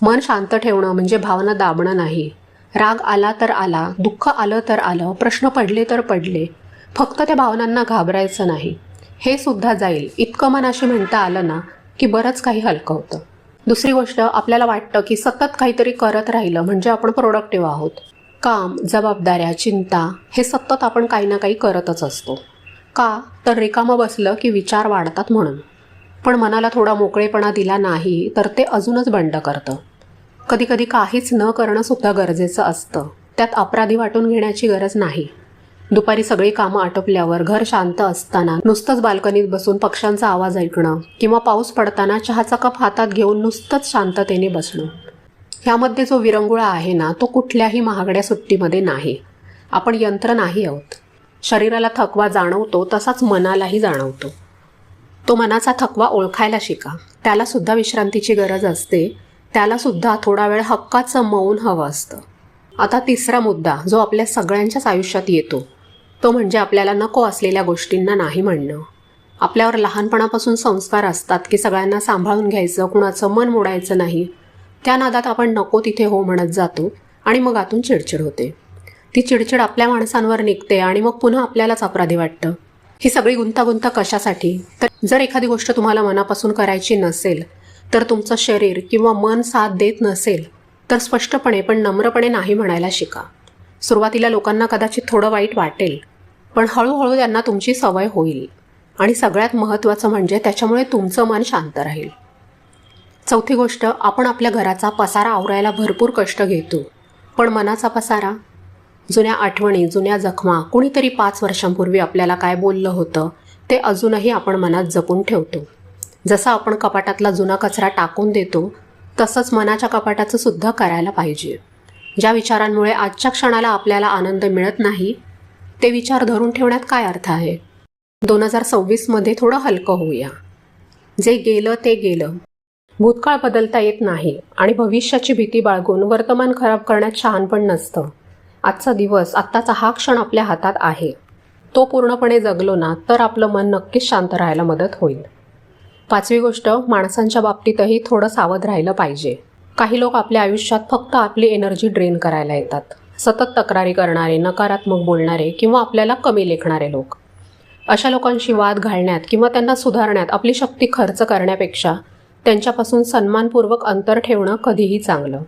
मन शांत ठेवणं म्हणजे भावना दाबणं नाही. राग आला तर आला, दुःख आलं तर आलं, प्रश्न पडले तर पडले. फक्त त्या भावनांना घाबरायचं नाही. हे सुद्धा जाईल इतकं मनाशी म्हणता आलं ना की बरंच काही हलकं होतं. दुसरी गोष्ट, आपल्याला वाटतं की सतत काहीतरी करत राहिलं म्हणजे आपण प्रोडक्टिव्ह आहोत. काम, जबाबदाऱ्या, चिंता हे सतत आपण काही ना काही करतच असतो. का तर रिकामं बसलं की विचार वाढतात म्हणून. पण मनाला थोडा मोकळेपणा दिला नाही तर ते अजूनच बंड करतं. कधीकधी काहीच न करणं सुद्धा गरजेचं असतं. त्यात अपराधी वाटून घेण्याची गरज नाही. दुपारी सगळी कामं आटोपल्यावर घर शांत असताना नुसतंच बाल्कनीत बसून पक्ष्यांचा आवाज ऐकणं किंवा पाऊस पडताना चहाचा कप हातात घेऊन नुसतंच शांततेने बसणं. ह्यामध्ये जो विरंगुळा आहे ना, तो कुठल्याही महागड्या सुट्टीमध्ये नाही. आपण यंत्र नाही आहोत. शरीराला थकवा जाणवतो तसाच मनालाही जाणवतो. तो मनाचा थकवा ओळखायला शिका. त्यालासुद्धा विश्रांतीची गरज असते. त्यालासुद्धा थोडा वेळ हक्काचं मौन हवं असतं. आता तिसरा मुद्दा जो आपल्या सगळ्यांच्याच आयुष्यात येतो तो म्हणजे आपल्याला नको असलेल्या गोष्टींना नाही म्हणणं. आपल्यावर लहानपणापासून संस्कार असतात की सगळ्यांना सांभाळून घ्यायचं, कुणाचं मन मोडायचं नाही. त्या नादात आपण नको तिथे हो म्हणत जातो आणि मग आतून चिडचिड होते. ती चिडचिड आपल्या माणसांवर निघते आणि मग पुन्हा आपल्यालाच अपराधी वाटतं. ही सगळी गुंतागुंत कशासाठी? तर जर एखादी गोष्ट तुम्हाला मनापासून करायची नसेल, तर तुमचं शरीर किंवा मन साथ देत नसेल तर स्पष्टपणे पण नम्रपणे नाही म्हणायला शिका. सुरुवातीला लोकांना कदाचित थोडं वाईट वाटेल, पण हळूहळू त्यांना तुमची सवय होईल. आणि सगळ्यात महत्त्वाचं म्हणजे त्याच्यामुळे तुमचं मन शांत राहील. चौथी गोष्ट, आपण आपल्या घराचा पसारा आवरायला भरपूर कष्ट घेतो, पण मनाचा पसारा, जुन्या आठवणी, जुन्या जखमा, कुणीतरी 5 वर्षांपूर्वी आपल्याला काय बोललं होतं ते अजूनही आपण मनात जपून ठेवतो. जसं आपण कपाटातला जुना कचरा टाकून देतो तसंच मनाच्या कपाटाचं सुद्धा करायला पाहिजे. ज्या विचारांमुळे आजच्या क्षणाला आपल्याला आनंद मिळत नाही ते विचार धरून ठेवण्यात काय अर्थ आहे? 2026मध्ये थोडं हलकं होऊया. जे गेलं ते गेलं. भूतकाळ बदलता येत नाही आणि भविष्याची भीती बाळगून वर्तमान खराब करण्यात शहाणपण नसतं. आजचा दिवस, आत्ताचा हा क्षण आपल्या हातात आहे. तो पूर्णपणे जगलो ना तर आपलं मन नक्कीच शांत राहायला मदत होईल. पाचवी गोष्ट, माणसांच्या बाबतीतही थोडं सावध राहिलं पाहिजे. काही लोक आपल्या आयुष्यात फक्त आपली एनर्जी ड्रेन करायला येतात. सतत तक्रारी करणारे, नकारात्मक बोलणारे किंवा आपल्याला कमी लेखणारे लोक. अशा लोकांशी वाद घालण्यात किंवा त्यांना सुधारण्यात आपली शक्ती खर्च करण्यापेक्षा त्यांच्यापासून सन्मानपूर्वक अंतर ठेवणं कधीही चांगलं.